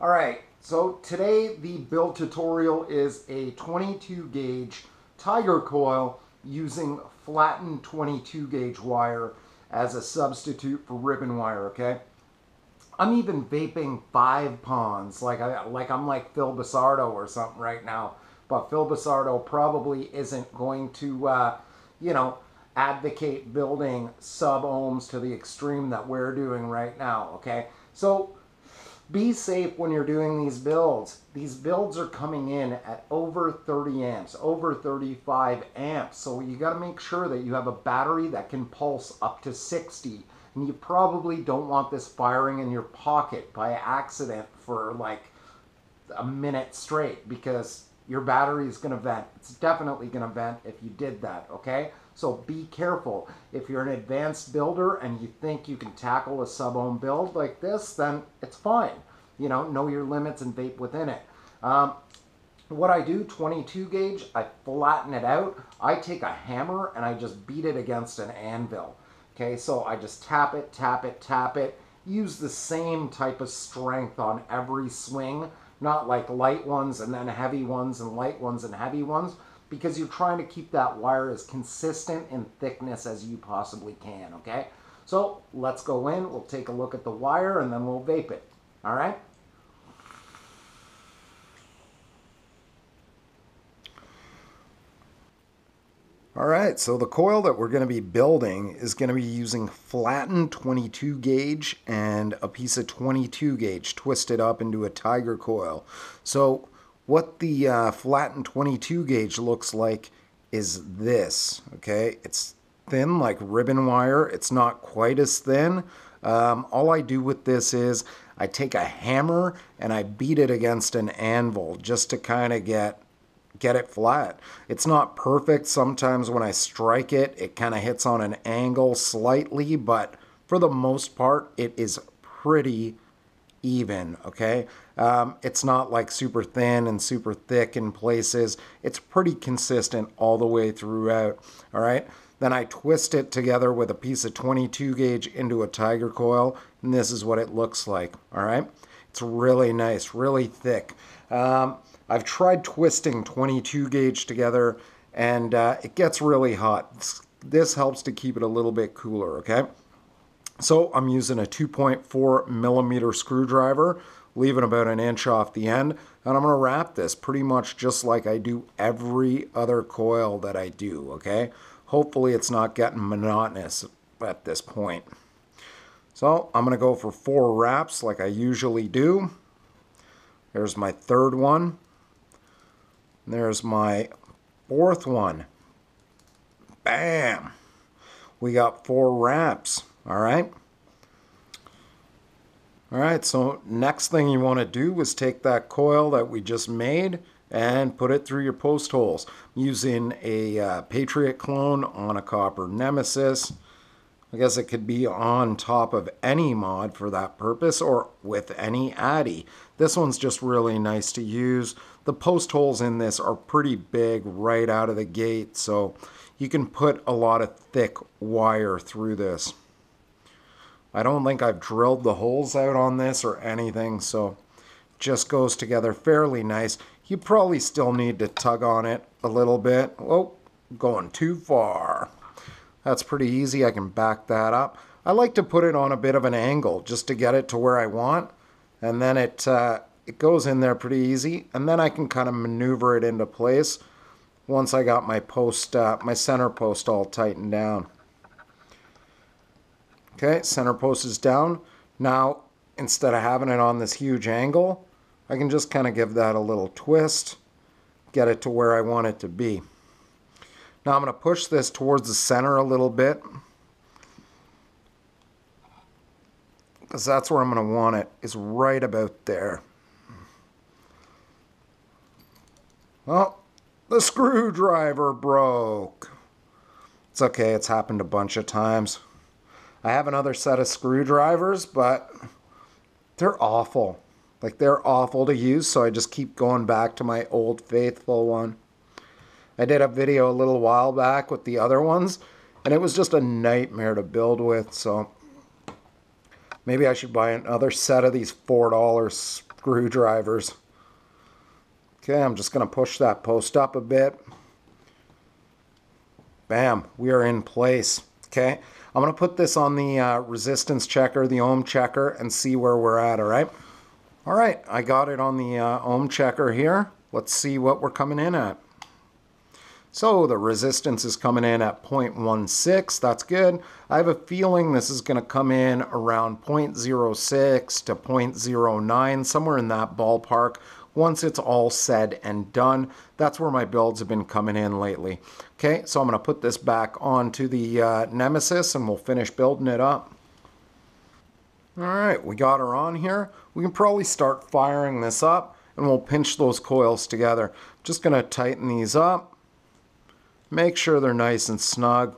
Alright, so today the build tutorial is a 22 gauge Tiger coil using flattened 22 gauge wire as a substitute for ribbon wire, okay? I'm even vaping 5 ponds, I'm like Phil Basardo or something right now. But Phil Basardo probably isn't going to, you know, advocate building sub-ohms to the extreme that we're doing right now, okay? So be safe when you're doing these builds. These builds are coming in at over 30 amps, over 35 amps. So you got to make sure that you have a battery that can pulse up to 60. And you probably don't want this firing in your pocket by accident for like a minute straight, because your battery is going to vent. It's definitely going to vent if you did that, okay? So be careful. If you're an advanced builder and you think you can tackle a sub-ohm build like this, then it's fine. You know your limits and vape within it. What I do, 22 gauge, I flatten it out. I take a hammer and I just beat it against an anvil. Okay, so I just tap it, tap it, tap it. Use the same type of strength on every swing, not like light ones and then heavy ones and light ones and heavy ones, because you're trying to keep that wire as consistent in thickness as you possibly can, okay? So let's go in, we'll take a look at the wire, and then we'll vape it, all right? All right, so the coil that we're going to be building is going to be using flattened 22 gauge and a piece of 22 gauge twisted up into a Tiger coil. So what the flattened 22 gauge looks like is this, okay? It's thin like ribbon wire. It's not quite as thin. All I do with this is I take a hammer and I beat it against an anvil just to kind of get it flat. It's not perfect. Sometimes when I strike it, it kind of hits on an angle slightly, but for the most part, it is pretty even, okay? It's not like super thin and super thick in places. It's pretty consistent all the way throughout, all right? Then I twist it together with a piece of 22 gauge into a Tiger coil, and this is what it looks like, all right? It's really nice, really thick. I've tried twisting 22 gauge together, and it gets really hot. This helps to keep it a little bit cooler, okay? So I'm using a 2.4 millimeter screwdriver, leaving about an inch off the end, and I'm going to wrap this pretty much just like I do every other coil that I do, okay? Hopefully it's not getting monotonous at this point. So I'm going to go for 4 wraps like I usually do. There's my third one. There's my 4th one. Bam! We got 4 wraps, all right? All right, so next thing you want to do is take that coil that we just made and put it through your post holes. I'm using a Patriot clone on a Copper Nemesis. I guess it could be on top of any mod for that purpose, or with any atty. This one's just really nice to use. The post holes in this are pretty big right out of the gate, so you can put a lot of thick wire through this. I don't think I've drilled the holes out on this or anything, so it just goes together fairly nice. You probably still need to tug on it a little bit. Oh, going too far. That's pretty easy. I can back that up. I like to put it on a bit of an angle just to get it to where I want, and then it goes in there pretty easy, and then I can kind of maneuver it into place once I got my post, my center post all tightened down. Okay, center post is down. Now, instead of having it on this huge angle, I can just kind of give that a little twist, get it to where I want it to be. Now I'm going to push this towards the center a little bit, because that's where I'm going to want it, is right about there. Well, the screwdriver broke. It's okay, it's happened a bunch of times. I have another set of screwdrivers, but they're awful. Like, they're awful to use, so I just keep going back to my old faithful one. I did a video a little while back with the other ones, and it was just a nightmare to build with, so maybe I should buy another set of these $4 screwdrivers. Okay, I'm just going to push that post up a bit. Bam, we are in place. Okay, I'm going to put this on the resistance checker, the ohm checker, and see where we're at, all right? All right, I got it on the ohm checker here. Let's see what we're coming in at. So the resistance is coming in at 0.16. That's good. I have a feeling this is going to come in around 0.06 to 0.09, somewhere in that ballpark. Once it's all said and done, that's where my builds have been coming in lately. Okay, so I'm going to put this back onto the Nemesis and we'll finish building it up. All right, we got her on here. We can probably start firing this up and we'll pinch those coils together. Just going to tighten these up. Make sure they're nice and snug,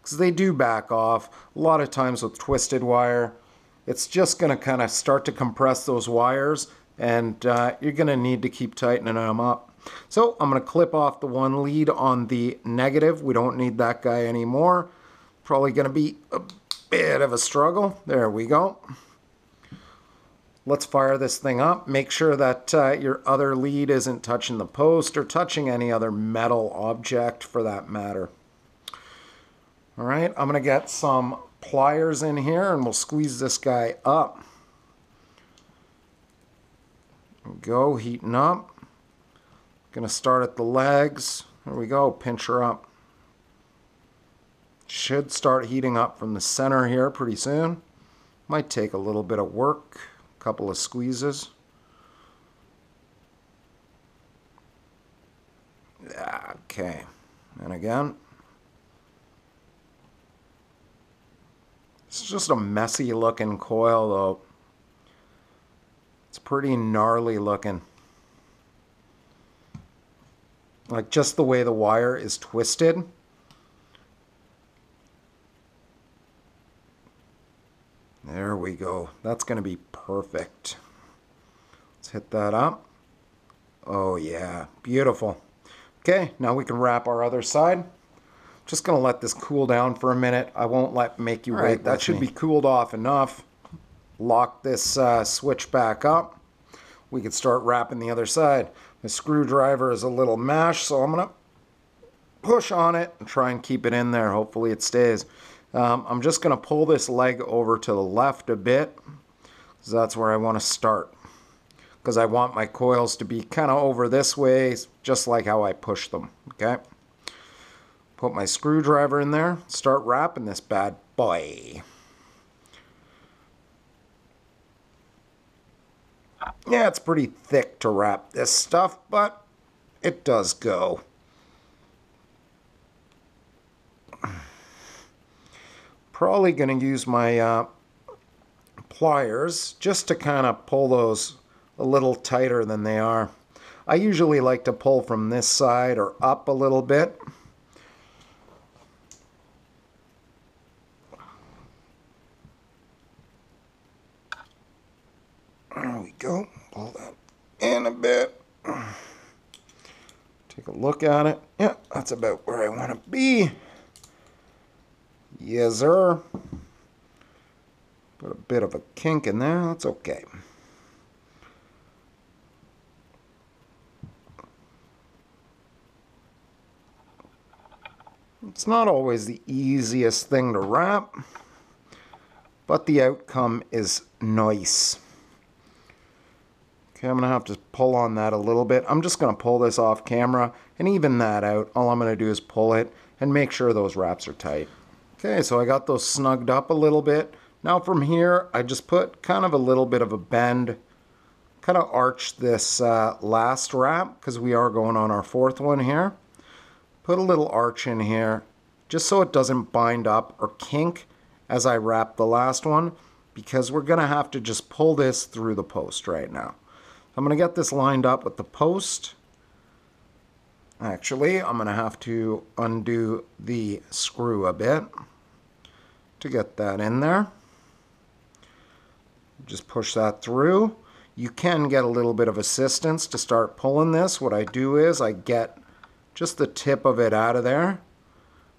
because they do back off. A lot of times with twisted wire, it's just going to kind of start to compress those wires, and you're going to need to keep tightening them up. So I'm going to clip off the one lead on the negative. We don't need that guy anymore. Probably going to be a bit of a struggle. There we go. Let's fire this thing up. Make sure that your other lead isn't touching the post or touching any other metal object for that matter. All right, I'm going to get some pliers in here and we'll squeeze this guy up. There we go, heating up. Going to start at the legs. There we go, pinch her up. Should start heating up from the center here pretty soon. Might take a little bit of work. Couple of squeezes. Okay, and again. It's just a messy looking coil though. It's pretty gnarly looking. Like just the way the wire is twisted. There we go. That's going to be perfect. Let's hit that up. Oh yeah, beautiful. Okay, now we can wrap our other side. Just going to let this cool down for a minute. I won't make you wait. Right, that should be cooled off enough. Lock this switch back up. We can start wrapping the other side. The screwdriver is a little mashed, so I'm going to push on it and try and keep it in there. Hopefully it stays. I'm just going to pull this leg over to the left a bit, because that's where I want to start. Because I want my coils to be kind of over this way, just like how I push them. Okay. Put my screwdriver in there, start wrapping this bad boy. Yeah, it's pretty thick to wrap this stuff, but it does go. Probably going to use my pliers just to kind of pull those a little tighter than they are. I usually like to pull from this side or up a little bit. There we go. Pull that in a bit. Take a look at it. Yeah, that's about where I want to be. Yes, sir. Put a bit of a kink in there. That's okay. It's not always the easiest thing to wrap, but the outcome is nice. Okay, I'm going to have to pull on that a little bit. I'm just going to pull this off camera and even that out. All I'm going to do is pull it and make sure those wraps are tight. Okay, so I got those snugged up a little bit. Now from here, I just put kind of a little bit of a bend, kind of arch this last wrap, because we are going on our fourth one here. Put a little arch in here, just so it doesn't bind up or kink as I wrap the last one, because we're going to have to just pull this through the post right now. I'm going to get this lined up with the post. Actually, I'm going to have to undo the screw a bit to get that in there. Just push that through. You can get a little bit of assistance to start pulling this. What I do is I get just the tip of it out of there,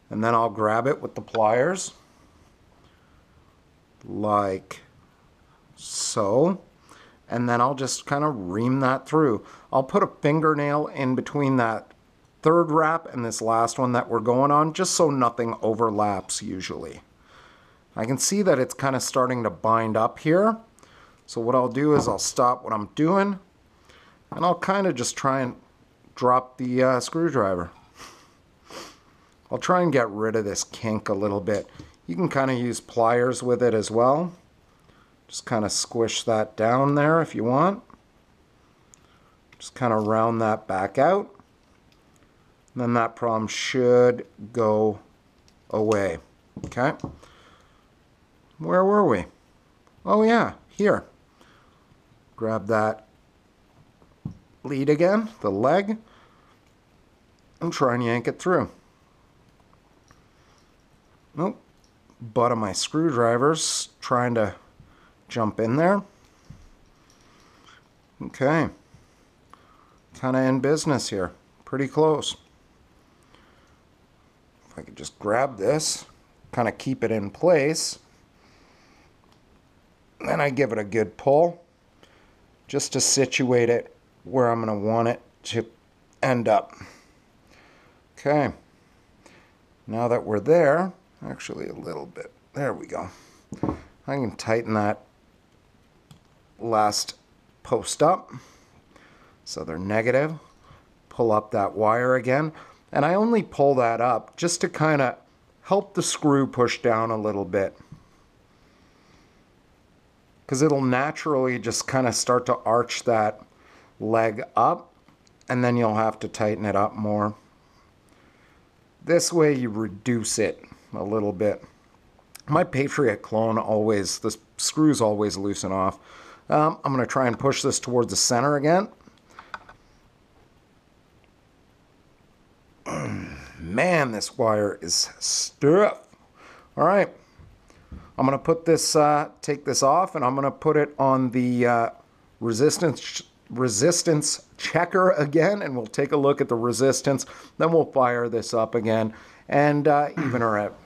and then I'll grab it with the pliers, like so. and then I'll just kind of ream that through. I'll put a fingernail in between that third wrap and this last one that we're going on, just so nothing overlaps usually. I can see that it's kind of starting to bind up here. So what I'll do is I'll stop what I'm doing, and I'll kind of just try and drop the screwdriver. I'll try and get rid of this kink a little bit. You can kind of use pliers with it as well. Just kind of squish that down there if you want. Just kind of round that back out. And then that problem should go away. Okay. Where were we? Oh yeah, here. Grab that lead again, the leg, and try and yank it through. Nope. Butt of my screwdriver's trying to jump in there. Okay. Kind of in business here. Pretty close. If I could just grab this, kind of keep it in place. Then I give it a good pull just to situate it where I'm going to want it to end up. Okay. Now that we're there, actually a little bit, there we go. I can tighten that last post up so they're negative. Pull up that wire again, and I only pull that up just to kind of help the screw push down a little bit, because it'll naturally just kind of start to arch that leg up, and then you'll have to tighten it up more. This way you reduce it a little bit. My Patriot clone always, the screws always loosen off. I'm going to try and push this towards the center again. Man, this wire is stiff. All right. I'm going to put this, take this off, and I'm going to put it on the resistance checker again, and we'll take a look at the resistance. Then we'll fire this up again and even her out.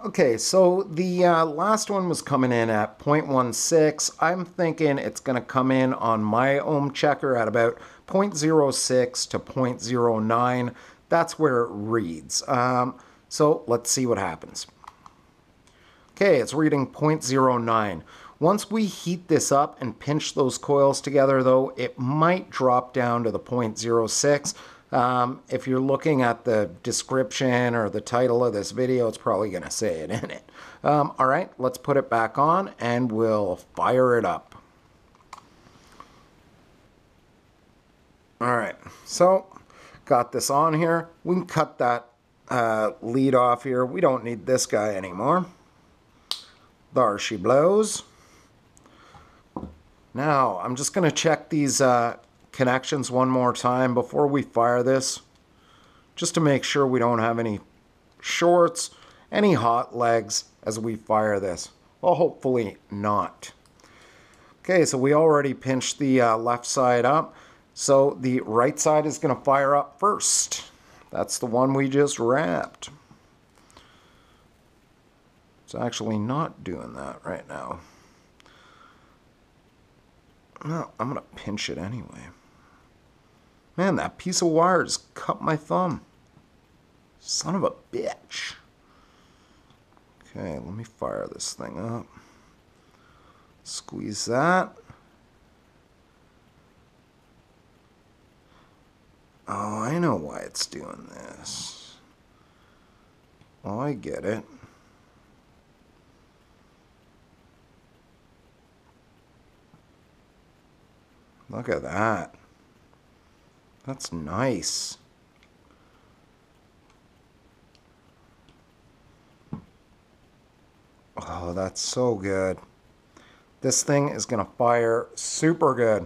Okay, so the last one was coming in at 0.16. I'm thinking it's going to come in on my ohm checker at about 0.06 to 0.09. That's where it reads. So let's see what happens. Okay, it's reading 0.09. Once we heat this up and pinch those coils together, though, it might drop down to the 0.06. If you're looking at the description or the title of this video, it's probably going to say it in it. All right, let's put it back on and we'll fire it up. All right, so got this on here. We can cut that lead off here. We don't need this guy anymore. There she blows. Now, I'm just going to check these connections one more time before we fire this, just to make sure we don't have any shorts, any hot legs as we fire this. Well, hopefully not. Okay, so we already pinched the left side up, so the right side is going to fire up first. That's the one we just wrapped. It's actually not doing that right now. No, I'm going to pinch it anyway. Man, that piece of wire just cut my thumb. Son of a bitch. Okay, let me fire this thing up. Squeeze that. Oh, I know why it's doing this. Oh, I get it. Look at that. That's nice. Oh, that's so good. This thing is going to fire super good.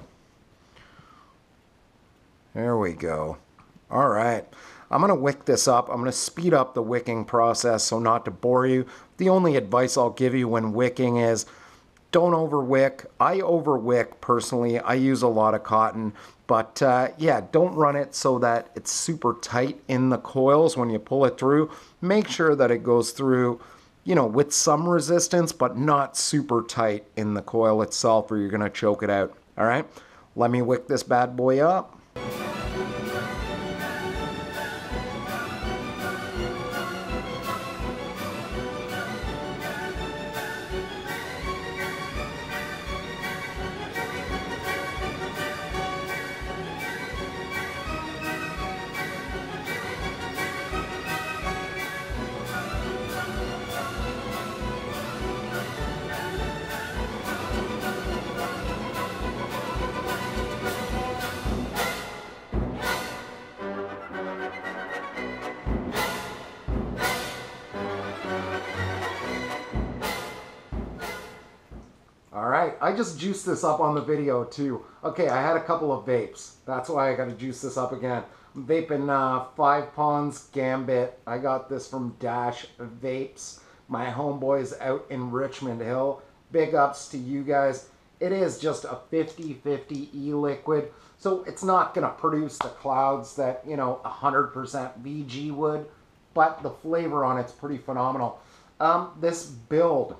There we go. All right. I'm going to wick this up. I'm going to speed up the wicking process so not to bore you. The only advice I'll give you when wicking is don't overwick. I overwick personally. I use a lot of cotton. But yeah, don't run it so that it's super tight in the coils when you pull it through. Make sure that it goes through you know, with some resistance, but not super tight in the coil itself or you're going to choke it out. All right, let me wick this bad boy up. All right, I just juiced this up on the video too. Okay, I had a couple of vapes. That's why I got to juice this up again. I'm vaping 5 Ponds Gambit. I got this from Dash Vapes. My homeboys out in Richmond Hill. Big ups to you guys. It is just a 50/50 e-liquid, so it's not going to produce the clouds that, you know, 100% VG would, but the flavor on it's pretty phenomenal. This build,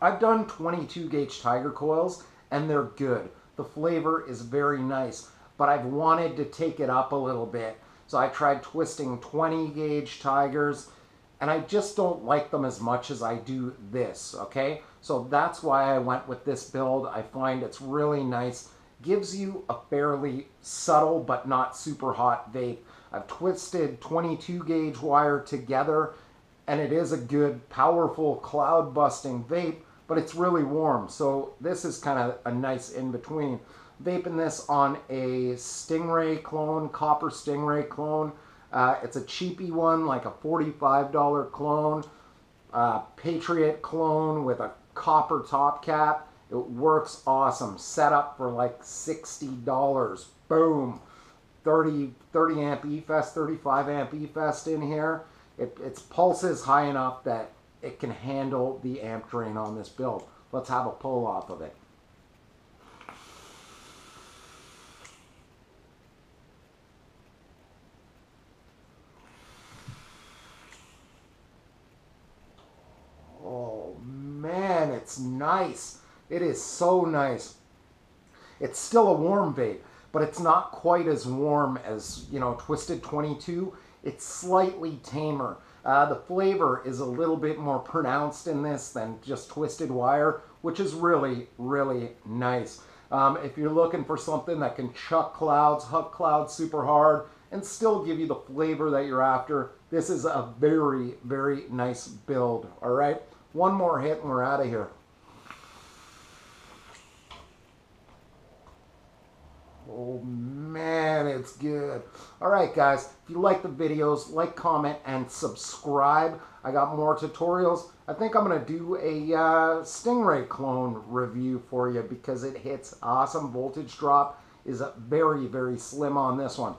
I've done 22 gauge Tiger coils and they're good. The flavor is very nice, but I've wanted to take it up a little bit. So I tried twisting 20 gauge Tigers and I just don't like them as much as I do this, okay? So that's why I went with this build. I find it's really nice. Gives you a fairly subtle but not super hot vape. I've twisted 22 gauge wire together and it is a good, powerful cloud busting vape, but it's really warm. So this is kind of a nice in-between. Vaping this on a Stingray clone, Copper Stingray clone. It's a cheapy one, like a $45 clone. Patriot clone with a copper top cap. It works awesome. Set up for like $60. Boom. 30 amp eFest, 35 amp eFest in here. Its pulse is high enough that it can handle the amp drain on this build. Let's have a pull off of it. Oh man, it's nice. It is so nice. It's still a warm vape, but it's not quite as warm as, you know, Twisted 22. It's slightly tamer. The flavor is a little bit more pronounced in this than just Twisted Wire, which is really, really nice. If you're looking for something that can chuck clouds, huck clouds super hard, and still give you the flavor that you're after, this is a very, very nice build, all right? One more hit and we're out of here. Oh man, it's good. All right, guys, if you like the videos, like, comment, and subscribe. I got more tutorials. I think I'm going to do a Stingray clone review for you because it hits awesome. Voltage drop is very, very slim on this one.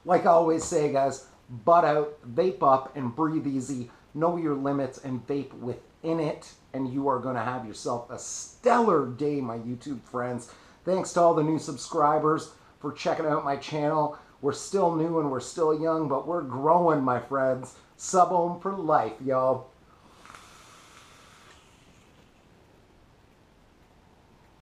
Like I always say, guys, butt out, vape up, and breathe easy. Know your limits and vape within it, and you are going to have yourself a stellar day, my YouTube friends. Thanks to all the new subscribers for checking out my channel. We're still new and we're still young, but we're growing, my friends. Sub-ohm for life, y'all.